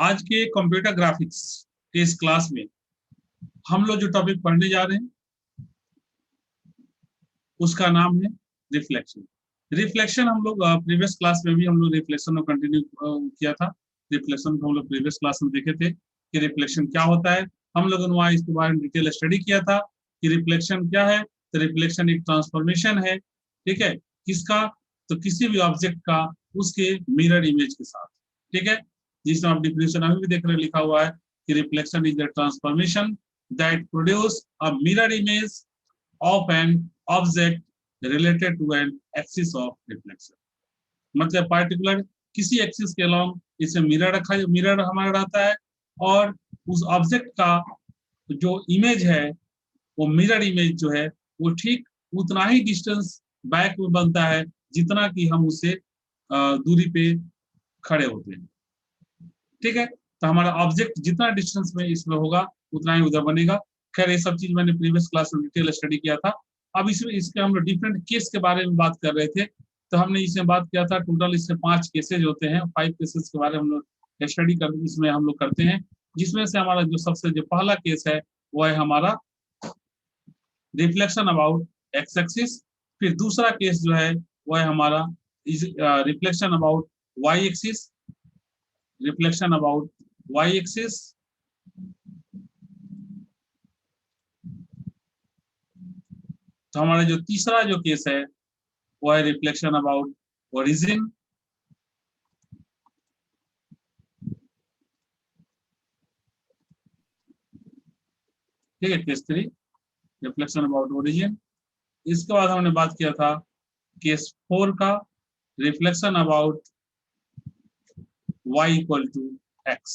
आज के computer graphics के इस क्लास में हम लोग जो टॉपिक पढ़ने जा रहे हैं उसका नाम है रिफ्लेक्शन। रिफ्लेक्शन हम लोग प्रीवियस क्लास में भी हम लोग रिफ्लेक्शन को कंटिन्यू किया था। रिफ्लेक्शन को हम लोग प्रीवियस क्लास में देखे थे कि रिफ्लेक्शन क्या होता है। हम लोगों ने वहाँ इसके बारे में डिटेल स्टडी किया था कि रिफ्लेक्शन क्या है। तो रिफ्लेक्शन एक ट्रांसफॉर्मेशन है, ठीक है, किसका, तो किसी भी ऑब्जेक्ट का उसके मिरर इमेज के साथ, ठीक है। जिसमें आप डिफिनेशन अभी भी देख रहे लिखा हुआ है कि reflection is the transformation that produce a mirror image of an object related to an axis of reflection. मतलब पार्टिकुलर किसी एक्सिस के अलोंग इसे मिरर हमारा रहता है और उस ऑब्जेक्ट का जो इमेज है वो मिरर इमेज जो है वो ठीक उतना ही डिस्टेंस बैक में बनता है जितना कि हम उससे दूरी पे खड़े होते हैं, ठीक है। तो हमारा ऑब्जेक्ट जितना डिस्टेंस में इसमें होगा उतना ही उधर बनेगा। खैर ये सब चीज मैंने प्रीवियस क्लास में डिटेल स्टडी किया था। अब इसमें इसके हम लोग डिफरेंट केस के बारे में बात कर रहे थे। तो हमने इसमें बात किया था टोटल इसमें 5 केसेज होते हैं, 5 केसेस के बारे में हम लोग स्टडी कर इसमें हम लोग करते हैं। जिसमें से हमारा जो सबसे जो पहला केस है वो है हमारा रिफ्लेक्शन अबाउट एक्स एक्सिस। फिर दूसरा केस जो है वो है हमारा reflection about y axis, reflection about y axis. तो हमारा जो तीसरा जो केस है वो है रिफ्लेक्शन अबाउट ओरिजिन, ठीक है, केस 3 रिफ्लेक्शन अबाउट ओरिजिन। इसके बाद हमने बात किया था केस 4 का reflection about y equal to x.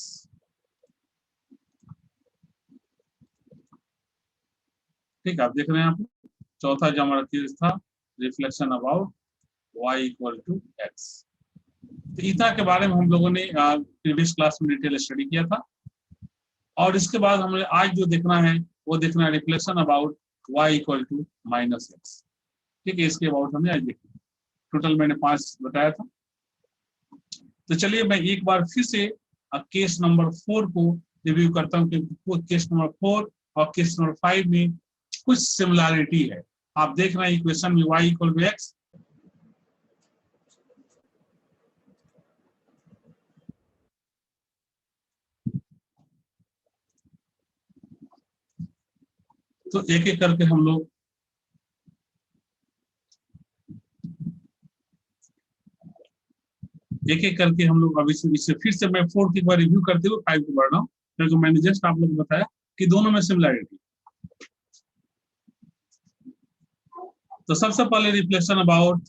ठीक है, आप देख रहे हैं यहाँ पे चौथा जो हमारा केस था reflection about y equal to x. तो ईटा के बारे में हम लोगों ने प्रीवियस क्लास में डिटेल स्टडी किया था। और इसके बाद हमें आज जो देखना है वो देखना है reflection about y equal to minus x. ठीक है, इसके अबाउट हमें आज देखना। टोटल मैंने 5 बताया था। तो चलिए मैं एक बार फिर से केस नंबर 4 को रिव्यू करता हूँ क्योंकि केस नंबर 4 और केस नंबर 5 में कुछ सिमिलैरिटी है। आप देख रहे हैं इक्वेशन में y इक्वल टू एक्स, तो एक एक करके हम लोग अभी इससे फिर से मैं 4 की बार रिव्यू करते हुए 5 को बढ़ रहा हूँ क्योंकि मैंने जस्ट आप लोग को बताया कि दोनों में सिमिलैरिटी। तो सबसे पहले reflection about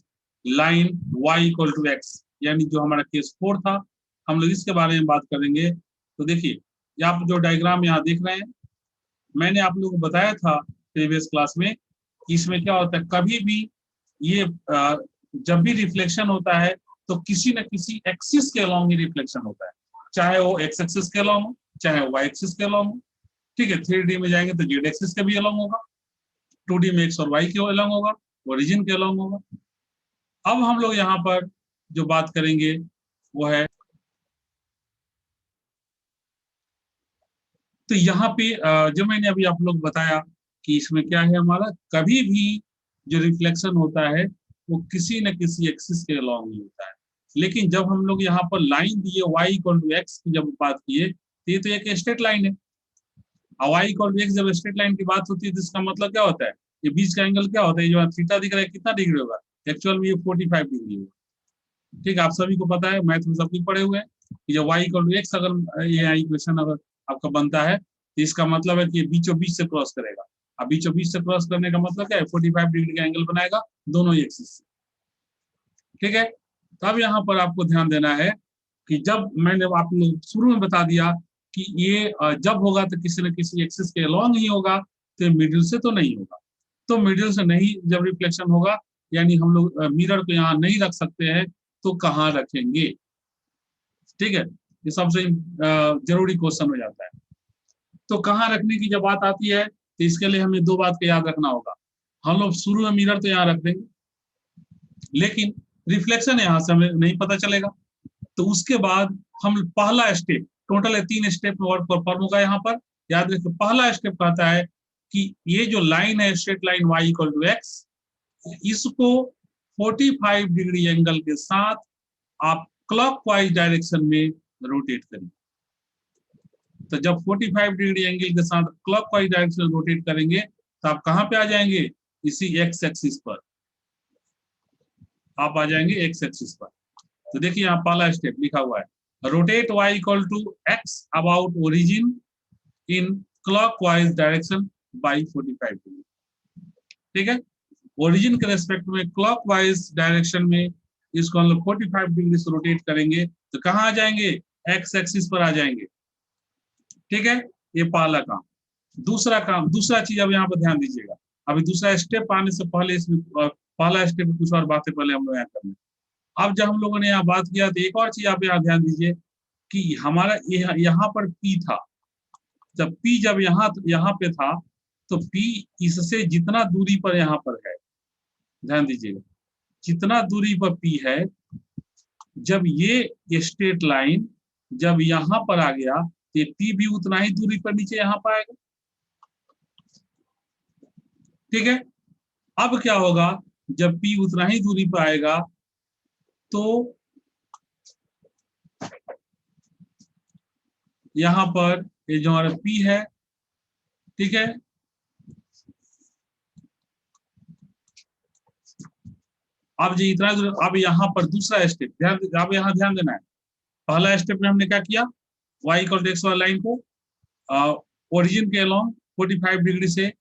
line y equal to x, यानी जो हमारा केस 4 था हम लोग इसके बारे में बात करेंगे। तो देखिए आप जो डायग्राम यहाँ देख रहे हैं मैंने आप लोगों को बताया था प्रीवियस क्लास में कि इसमें क्या होता है, कभी भी ये जब भी रिफ्लेक्शन होता है तो किसी न किसी एक्सिस के अलोंग ही रिफ्लेक्शन होता है, चाहे वो एक्स एक्सिस के अलोंग हो चाहे वाई एक्सिस के अलोंग हो। ठीक है, 3D में जाएंगे तो जेड एक्सिस के भी अलोंग होगा, 2D में एक्स और वाई के अलोंग होगा, ओरिजिन के अलोंग होगा। अब हम लोग यहाँ पर जो बात करेंगे वो है, तो यहाँ पे जो मैंने अभी आप लोग बताया कि इसमें क्या है हमारा, कभी भी जो रिफ्लेक्शन होता है वो किसी न किसी एक्सिस के अलोंग ही होता है। लेकिन जब हम लोग यहाँ पर लाइन दिए y इक्वल टू एक्स की जब बात किए तो ये तो एक स्ट्रेट लाइन है। y इक्वल टू एक्स जब स्ट्रेट लाइन की बात होती है तो इसका मतलब क्या होता है, ये बीच का एंगल क्या होता है, जो थीटा दिख रहा है कितना डिग्री होगा, एक्चुअल में ये 45 डिग्री होगा। ठीक है, आप सभी को पता है, मैथ में सब कुछ पढ़े हुए हैं कि जब y इक्वल टू एक्स अगर ये इक्वेशन अगर आपका बनता है तो इसका मतलब है कि ये बीचों बीच से क्रॉस करेगा। अब बीचों बीच से क्रॉस करने का मतलब क्या है, 45 डिग्री का एंगल बनाएगा दोनों ही एक्सिस से। ठीक है, तब यहाँ पर आपको ध्यान देना है कि जब मैंने आप लोग शुरू में बता दिया कि ये जब होगा तो किसी न किसी एक्सिस के अलोंग ही होगा, तो मिडिल से तो नहीं होगा। तो मिडिल से नहीं जब रिफ्लेक्शन होगा यानी हम लोग मिरर को यहाँ नहीं रख सकते हैं, तो कहाँ रखेंगे। ठीक है, ये सबसे जरूरी क्वेश्चन हो जाता है। तो कहाँ रखने की जब बात आती है तो इसके लिए हमें 2 बात का याद रखना होगा। हम लोग शुरू में मिरर तो यहाँ रख देंगे लेकिन रिफ्लेक्शन यहाँ से हमें नहीं पता चलेगा। तो उसके बाद हम पहला स्टेप टोटल है 3 स्टेप में वर्क परफॉर्म होगा। यहाँ पर याद रखिए पहला स्टेप कहता है कि ये जो लाइन है straight line y equal to x, इसको 45 डिग्री एंगल के साथ आप क्लॉकवाइज डायरेक्शन में रोटेट करेंगे। तो जब 45 डिग्री एंगल के साथ क्लॉकवाइज डायरेक्शन में रोटेट करेंगे तो आप कहां पे आ जाएंगे, इसी एक्स एक्सिस पर आप आ जाएंगे, एक्स एक्सिस पर। तो देखिए यहाँ पहला स्टेप लिखा हुआ है rotate y equal to x about origin in clockwise direction by 45 degree. ठीक है, ओरिजिन के रेस्पेक्ट में क्लॉकवाइज डायरेक्शन में इसको हम लोग 45 डिग्री से रोटेट करेंगे तो कहाँ आ जाएंगे, एक्स एक्सिस पर आ जाएंगे। ठीक है, ये पहला काम। दूसरा काम, दूसरा चीज अब यहाँ पर ध्यान दीजिएगा। अभी दूसरा स्टेप आने से पहले इसमें पहला स्टेप कुछ और बातें पहले हम लोग यहाँ करने। अब जब हम लोगों ने यहाँ बात किया तो एक और चीज आप यहाँ ध्यान दीजिए कि हमारा यहाँ पर P था, जब P जब यहाँ पे था तो P इससे जितना दूरी पर यहाँ पर है, ध्यान दीजिएगा जितना दूरी पर P है, जब ये स्ट्रेट लाइन जब यहाँ पर आ गया तो P भी उतना ही दूरी पर नीचे यहाँ पर आएगा। ठीक है, अब क्या होगा, जब P उतना ही दूरी पर आएगा तो यहाँ पर ये जो हमारा P है, ठीक है, अब जो इतना, अब यहाँ पर दूसरा स्टेप ध्यान, अब यहाँ ध्यान देना है। पहला स्टेप में हमने क्या किया, y इक्वल टू एक्स वाला लाइन को ओरिजिन के अलोंग 45 डिग्री से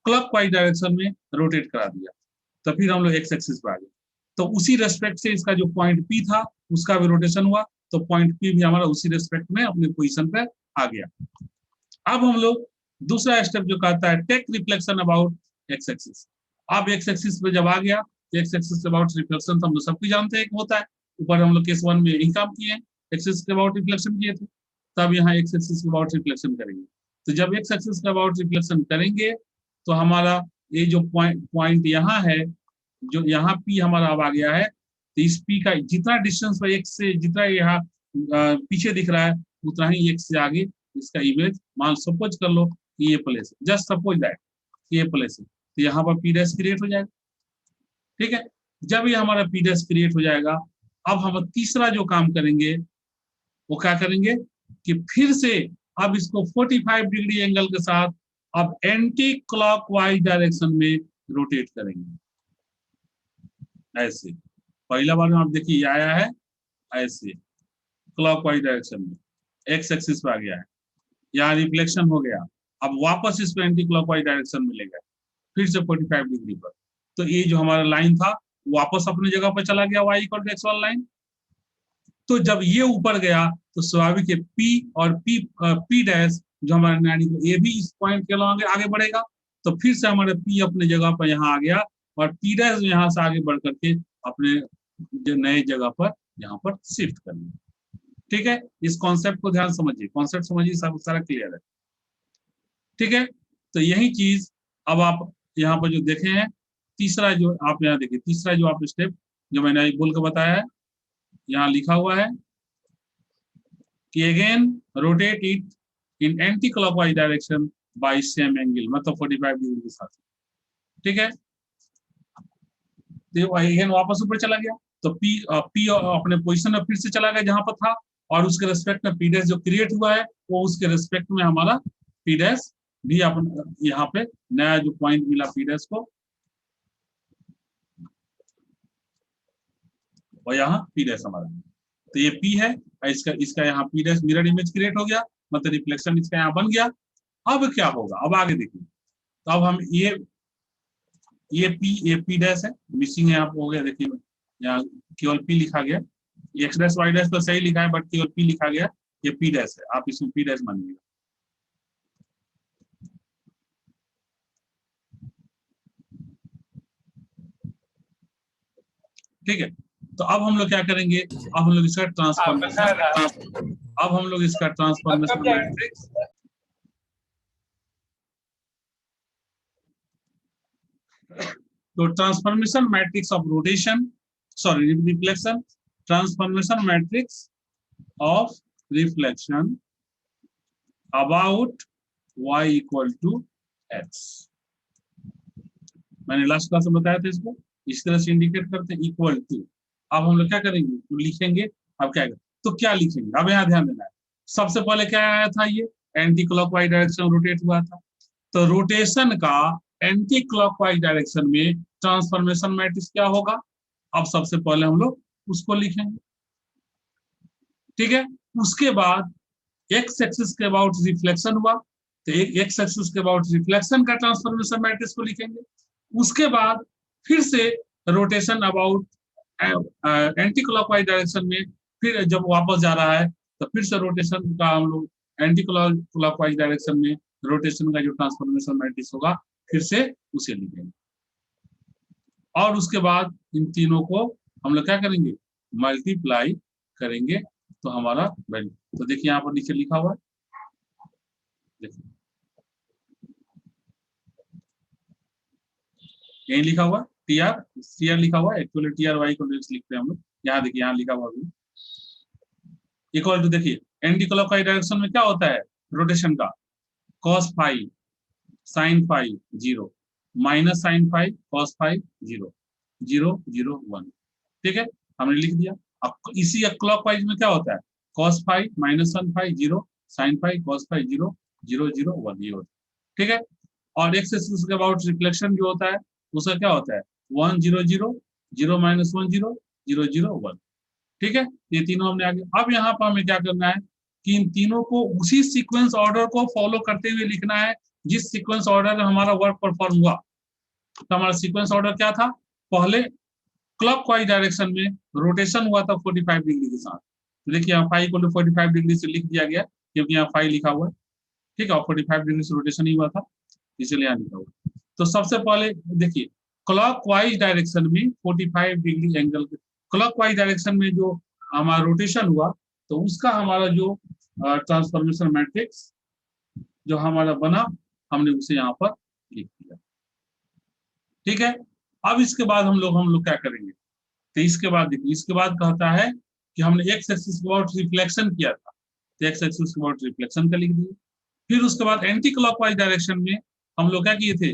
क्लॉकवाइज डायरेक्शन में रोटेट करा दिया, तो फिर हम लोग एक्स एक्सिस पे आ गए। तो उसी रेस्पेक्ट से इसका जो पॉइंट P था उसका भी रोटेशन हुआ, तो पॉइंट P भी हमारा उसी रेस्पेक्ट में अपने पोजीशन पे आ गया। अब हम लोग दूसरा स्टेप जो कहता है take reflection about x axis. अब एक्स एक्सिस पे जब आ गया, एक्स एक्सिस अबाउट रिफ्लेक्शन तो हम लोग सब कुछ जानते हैं कि होता है, ऊपर हम लोग केस 1 में यही काम किए हैं, एक्स एक्सिस के अबाउट रिफ्लेक्शन किए थे, तब यहाँ एक्स एक्सिस के अबाउट रिफ्लेक्शन करेंगे। तो जब एक्स एक्सिस के अबाउट रिफ्लेक्शन करेंगे तो हमारा ये जो पॉइंट यहाँ है, जो यहाँ P हमारा अब आ गया है, तो इस P का जितना डिस्टेंस पर एक्स से जितना यहाँ पीछे दिख रहा है उतना ही एक्स से आगे इसका इमेज, मान सपोज कर लो कि ये प्लेस है, जस्ट सपोज दैट ये प्लेस है, तो यहाँ पर P डैश क्रिएट हो जाएगा। ठीक है, जब ये हमारा P डैश क्रिएट हो जाएगा, अब हम तीसरा जो काम करेंगे वो क्या करेंगे कि फिर से अब इसको 45 डिग्री एंगल के साथ अब एंटी क्लॉकवाइज डायरेक्शन में रोटेट करेंगे। ऐसे पहला बार में आप देखिए आया है ऐसे क्लॉकवाइज डायरेक्शन में, एक्स एक्सिस पे आ गया है, यहाँ रिफ्लेक्शन हो गया, अब वापस इसको एंटी क्लॉकवाइज डायरेक्शन में ले गए फिर से 45 डिग्री पर, तो ये जो हमारा लाइन था वापस अपनी जगह पर चला गया, y इक्वल टू एक्स वाला लाइन। तो जब ये ऊपर गया तो स्वाभाविक है P और P डैश जो हमारा ये भी इस पॉइंट के अलावा आगे बढ़ेगा, तो फिर से हमारे P अपने जगह पर यहाँ आ गया और P डैश यहाँ से आगे बढ़ करके अपने जो नए जगह पर यहाँ पर शिफ्ट करेंगे। ठीक है, इस कॉन्सेप्ट को ध्यान समझिए, कॉन्सेप्ट समझिए, सब सारा क्लियर है। ठीक है, तो यही चीज अब आप यहाँ पर जो देखे हैं, तीसरा जो आप यहाँ देखिए, तीसरा जो आप स्टेप जो मैंने बोल के बताया है, यहाँ लिखा हुआ है कि again rotate it in anti clockwise direction by same angle, मतलब 45 डिग्री के साथ। ठीक है, तो अगेन वापस ऊपर चला गया, तो P अपने पोजीशन में फिर से चला गया जहां पर था, और उसके रेस्पेक्ट में P डैश जो क्रिएट हुआ है वो उसके रेस्पेक्ट में हमारा P डैश भी अपन यहाँ पे नया जो पॉइंट मिला P डैश को, और यहाँ P डैश हमारा, तो ये P है, इसका यहाँ P dash mirror image create हो गया, मतलब रिफ्लेक्शन इसका यहाँ बन गया। अब क्या होगा, अब आगे देखिए, तो अब हम ये P डैश है, मिसिंग है, आप हो गया, देखिए यहाँ केवल P लिखा गया, एक्स डैश वाई डैश तो सही लिखा है बट केवल P लिखा गया, ये P डैश है, आप इसमें P डैश मानिएगा। ठीक है, तो अब हम लोग क्या करेंगे, अब हम लोग इसका ट्रांसफॉर्मेशन, अब हम लोग इसका ट्रांसफॉर्मेशन मैट्रिक्स, तो transformation matrix of rotation, sorry reflection, transformation matrix of reflection about y equal to x। मैंने लास्ट क्लास में बताया था इसको, इस तरह से इंडिकेट करते हैं इक्वल टू। अब हम लोग क्या करेंगे, तो लिखेंगे। अब क्या तो क्या लिखेंगे, अब यहाँ ध्यान देना है। सबसे पहले क्या आया था, ये एंटी क्लॉकवाइज डायरेक्शन रोटेट हुआ था, तो रोटेशन का एंटी क्लॉकवाइज डायरेक्शन में ट्रांसफॉर्मेशन मैट्रिक्स क्या होगा। अब सबसे पहले हम लोग उसको लिखेंगे, ठीक है। उसके बाद एक्स एक्सिस के अबाउट रिफ्लेक्शन हुआ, तो एक्स एक्सिस के अबाउट रिफ्लेक्शन का ट्रांसफॉर्मेशन मैट्रिक्स को लिखेंगे। उसके बाद फिर से rotation about anti clockwise direction में, फिर जब वापस जा रहा है तो फिर से रोटेशन का हम लोग एंटी क्लॉकवाइज डायरेक्शन में रोटेशन का जो ट्रांसफॉर्मेशन मैट्रिक्स होगा फिर से उसे लिखेंगे। और उसके बाद इन तीनों को हम लोग क्या करेंगे, मल्टीप्लाई करेंगे, तो हमारा वैल्यू, तो देखिए यहाँ पर नीचे लिखा हुआ है, देखिए यही लिखा हुआ टी आर लिखा हुआ है, एक्चुअली टी आर वाई को लिखते हैं हम लोग। यहाँ देखिए यहाँ लिखा हुआ है इक्वल टू, देखिए एंटी क्लॉकवाइज डायरेक्शन में क्या होता है रोटेशन का, cos five sine five zero, minus sine five cos five zero, 0 0 1, ठीक है हमने लिख दिया। अब इसी क्लॉकवाइज में क्या होता है, cos five minus sin five zero, sine five cos five zero, 0 0 1 ये होता है, ठीक है। और एक्स एक्सिस के अबाउट रिफ्लेक्शन जो होता है उसका क्या होता है 1 0 0, 0 - 1 0, 0 0 1, ठीक है। ये तीनों हमने आगे, अब यहाँ पर हमें क्या करना है कि इन तीनों को उसी सीक्वेंस ऑर्डर को फॉलो करते हुए लिखना है जिस सीक्वेंस ऑर्डर में हमारा वर्क परफॉर्म हुआ। तो हमारा सीक्वेंस ऑर्डर क्या था, पहले क्लॉकवाइज डायरेक्शन में रोटेशन हुआ था 45 डिग्री के साथ, तो देखिए यहाँ फाइव को 45 डिग्री से लिख दिया गया क्योंकि यहाँ फाइव लिखा हुआ है, ठीक है, और 45 डिग्री से रोटेशन ही हुआ था इसलिए यहाँ लिखा हुआ। तो सबसे पहले देखिए क्लॉकवाइज डायरेक्शन में 45 डिग्री एंगल, क्लॉकवाइज डायरेक्शन में जो हमारा रोटेशन हुआ तो उसका हमारा जो ट्रांसफॉर्मेशन मैट्रिक्स जो हमारा बना हमने उसे यहाँ पर लिख दिया, ठीक है। अब इसके बाद हम लोग क्या करेंगे, तो इसके बाद देखिए इसके बाद कहता है कि हमने एक्स एक्सिस के अबाउट रिफ्लेक्शन किया था, तो एक्स एक्सिस के अबाउट रिफ्लेक्शन का लिख दिया। फिर उसके बाद एंटी क्लॉकवाइज डायरेक्शन में हम लोग क्या किए थे,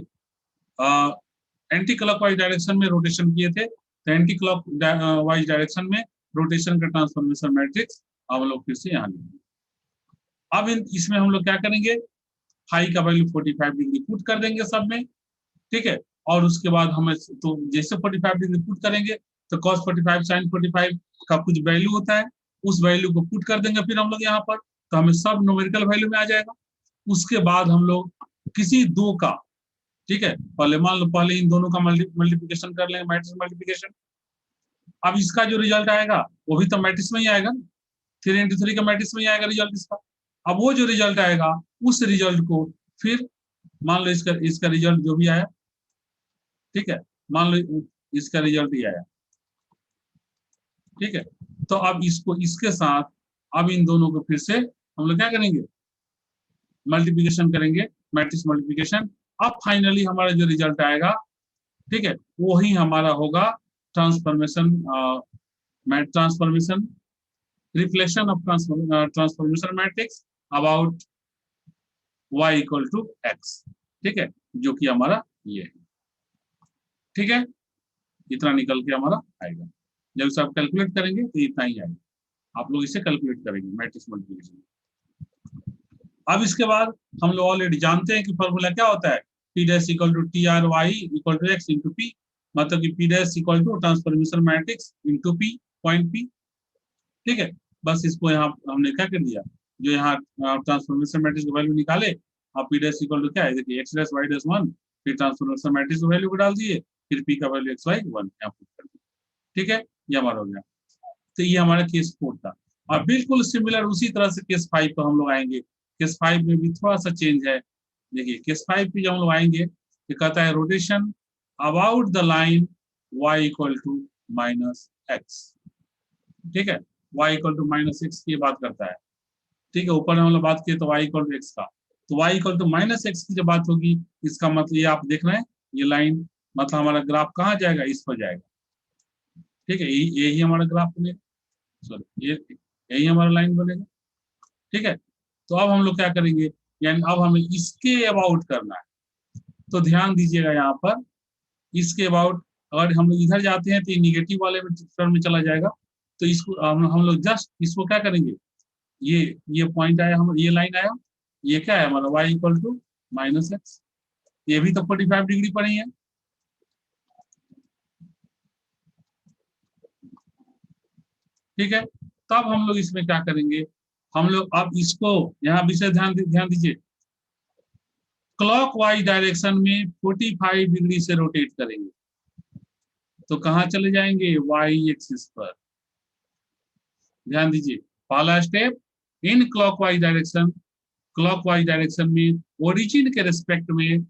एंटी क्लॉकवाइज डायरेक्शन में रोटेशन किए थे, तो एंटी क्लॉकवाइज डायरेक्शन में रोटेशन का ट्रांसफॉर्मेशन मैट्रिक्स हम लोग फिर से यहाँ लिखेंगे। अब इसमें हम लोग क्या करेंगे, फाई का वैल्यू 45 डिग्री पुट कर देंगे सब में, ठीक है। और उसके बाद हमें तो जैसे 45 डिग्री पुट करेंगे तो cos 45 sin 45 का कुछ वैल्यू होता है, उस वैल्यू को पुट कर देंगे फिर हम लोग यहाँ पर, तो हमें सब न्यूमेरिकल वैल्यू में आ जाएगा। उसके बाद हम लोग किसी दो का, ठीक है, पहले मान लो पहले इन दोनों का मल्टीप्लिकेशन कर लेंगे, मैट्रिक्स मल्टीप्लिकेशन। अब इसका जो रिजल्ट आएगा वो भी तो मैट्रिक्स में ही आएगा, 3 × 3 का मैट्रिक्स में ही आएगा रिजल्ट इसका। अब वो जो रिजल्ट आएगा उस रिजल्ट को फिर मान लो इसका रिजल्ट जो भी आया, ठीक है, मान लो इसका रिजल्ट ही आया, ठीक है। तो अब इसको इसके साथ अब इन दोनों को फिर से हम लोग क्या करेंगे, मल्टीप्लिकेशन करेंगे, मैट्रिक्स मल्टीप्लिकेशन। अब फाइनली हमारा जो रिजल्ट आएगा, ठीक है, वो ही हमारा होगा transformation transformation reflection of transformation matrix about y equal to x, ठीक है, जो कि हमारा ये है, ठीक है। इतना निकल के हमारा आएगा, जब इसे आप कैलकुलेट करेंगे तो इतना ही आएगा, आप लोग इसे कैलकुलेट करेंगे मैट्रिक्स मल्टीप्लिकेशन। अब इसके बाद हम लोग ऑलरेडी जानते हैं कि फॉर्मूला क्या होता है, P dash equal to T R y equal to x into P, मतलब कि P dash equal to transformation matrix into P point P, ठीक है। बस इसको यहाँ हमने क्या कर दिया, जो यहाँ ट्रांसफॉर्मेशन मैट्रिक्स का वैल्यू निकाले, आप P डैश इक्वल टू क्या है, देखिए एक्स डैश वाई डैश 1, फिर ट्रांसफॉर्मेशन मैट्रिक्स का वैल्यू को डाल दिए, फिर P का वैल्यू एक्स वाई 1 यहाँ पुट कर दिया, ठीक है, ये हमारा हो गया। तो ये हमारा केस 4 था। और बिल्कुल सिमिलर उसी तरह से केस 5 पर हम लोग आएंगे। केस 5 में भी थोड़ा सा चेंज है, देखिए केस 5 पे जब हम लोग आएंगे ये कहता है rotation about the line y equal to minus x, ठीक है, y equal to minus x की बात करता है, ठीक है। ऊपर हम लोग बात किए तो y इक्वल टू एक्स का, तो y equal to minus x की जब बात होगी इसका मतलब ये आप देख रहे हैं ये लाइन, मतलब हमारा ग्राफ कहाँ जाएगा, इस पर जाएगा, ठीक है, यही हमारा ग्राफ बनेगा, सॉरी ये यही हमारा लाइन बनेगा, ठीक है। तो अब हम लोग क्या करेंगे, यानी अब हमें इसके अबाउट करना है। तो ध्यान दीजिएगा यहाँ पर, इसके अबाउट अगर हम लोग इधर जाते हैं तो ये निगेटिव वाले टर्म में चला जाएगा। तो इसको हम लोग जस्ट इसको क्या करेंगे, ये पॉइंट आया, हम ये लाइन आया, ये क्या है हमारा y इक्वल टू -x, ये भी तो 45 डिग्री पर ही है। ठीक है, तब हम लोग इसमें क्या करेंगे, हम लोग अब इसको यहाँ विषय ध्यान दीजिए, क्लॉकवाइज डायरेक्शन में 45 डिग्री से रोटेट करेंगे। तो कहाँ चले जाएंगे, y एक्सिस पर। ध्यान दीजिए, पहला स्टेप इन क्लॉकवाइज डायरेक्शन में ओरिजिन के रिस्पेक्ट में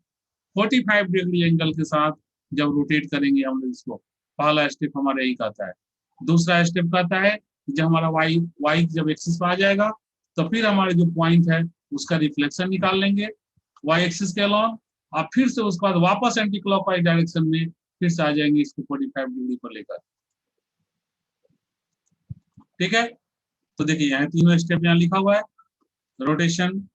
45 डिग्री एंगल के साथ जब रोटेट करेंगे हम लोग इसको, पहला स्टेप हमारा यही कहता है। दूसरा स्टेप कहता है जब हमारा y जब एक्सिस पर आ जाएगा तो फिर हमारे जो पॉइंट है उसका रिफ्लेक्शन निकाल लेंगे y एक्सिस के अलॉन्ग, और फिर से उसके बाद वापस एंटी क्लॉकवाइज डायरेक्शन में फिर से आ जाएंगे इसको 45 डिग्री पर लेकर। ठीक है, तो देखिए यहाँ तीनों स्टेप यहाँ लिखा हुआ है, rotation,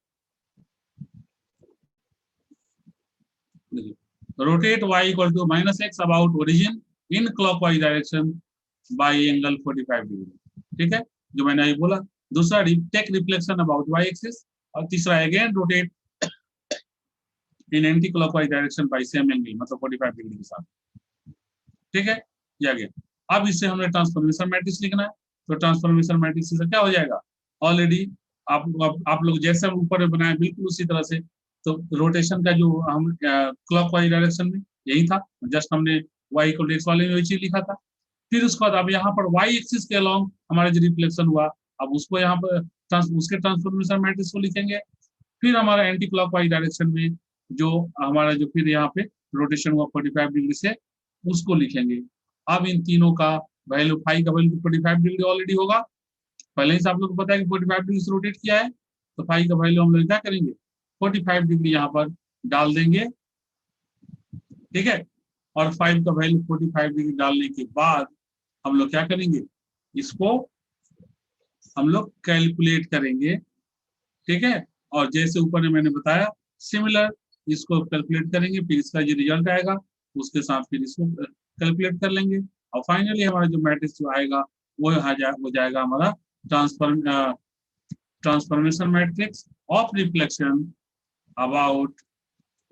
rotate y equal to -x about origin in clockwise direction by angle 45 degree. ठीक है, जो मैंने अभी बोला। दूसरा take reflection about y axis, और तीसरा again rotate in anti clockwise direction by same angle, मतलब 45 डिग्री के साथ। ठीक है, ये आ गया। अब इससे हमें ट्रांसफॉर्मेशन मैट्रिक्स लिखना है। तो ट्रांसफॉर्मेशन मैट्रिक्स से क्या हो जाएगा, ऑलरेडी आप लोग जैसे हम ऊपर में बनाए बिल्कुल उसी तरह से। तो रोटेशन का जो हम क्लॉकवाइज डायरेक्शन में यही था, जस्ट हमने y इक्वल x वाले में वही चीज लिखा था। फिर उसके बाद अब यहाँ पर y एक्सिस के अलॉन्ग हमारा जो रिफ्लेक्शन हुआ, अब उसको यहाँ पर उसके ट्रांसफॉर्मेशन मैट्रिक्स को लिखेंगे। फिर हमारा एंटी क्लॉकवाइज डायरेक्शन में जो हमारा जो फिर यहाँ पे रोटेशन हुआ 45 डिग्री से, उसको लिखेंगे। अब इन तीनों का वैल्यू, फाई का वैल्यू 45 डिग्री ऑलरेडी होगा, पहले ही से आप लोग को पता है कि 45 डिग्री से रोटेट किया है। तो फाई का वैल्यू हम लोग क्या करेंगे, 45 डिग्री यहाँ पर डाल देंगे। ठीक है, और फाइव का वैल्यू 45 डिग्री डालने के बाद हम लोग क्या करेंगे, इसको हम लोग कैलकुलेट करेंगे। ठीक है, और जैसे ऊपर में मैंने बताया सिमिलर इसको कैलकुलेट करेंगे, फिर इसका जो रिजल्ट आएगा उसके साथ फिर इसको कैलकुलेट कर लेंगे, और फाइनली हमारा जो मैट्रिक्स जो आएगा वो हो जाएगा हमारा transformation matrix of reflection about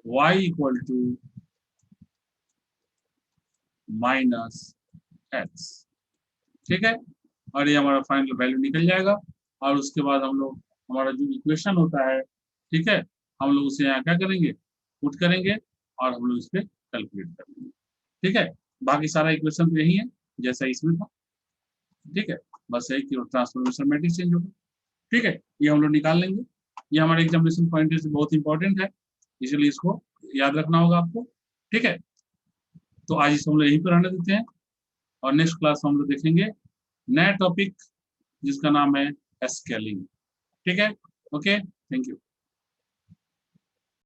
y equal to -x। ठीक है, और ये हमारा फाइनल वैल्यू निकल जाएगा। और उसके बाद हम लोग हमारा जो इक्वेशन होता है, ठीक है, हम लोग उसे यहाँ क्या करेंगे, पुट करेंगे, और हम लोग इस पर कैलकुलेट कर लेंगे। ठीक है, बाकी सारा इक्वेशन तो यही है जैसा इसमें था। ठीक है, बस यही कि ट्रांसफॉर्मेशन मैट्रिक्स चेंज होगा। ठीक है, ये हम लोग निकाल लेंगे। ये हमारे एग्जामिनेशन पॉइंट से बहुत इंपॉर्टेंट है, इसलिए इसको याद रखना होगा आपको। ठीक है, तो आज इस हम लोग यहीं पर रहने देते हैं, और नेक्स्ट क्लास हम लोग देखेंगे नया टॉपिक जिसका नाम है स्केलिंग। ठीक है, ओके, थैंक यू।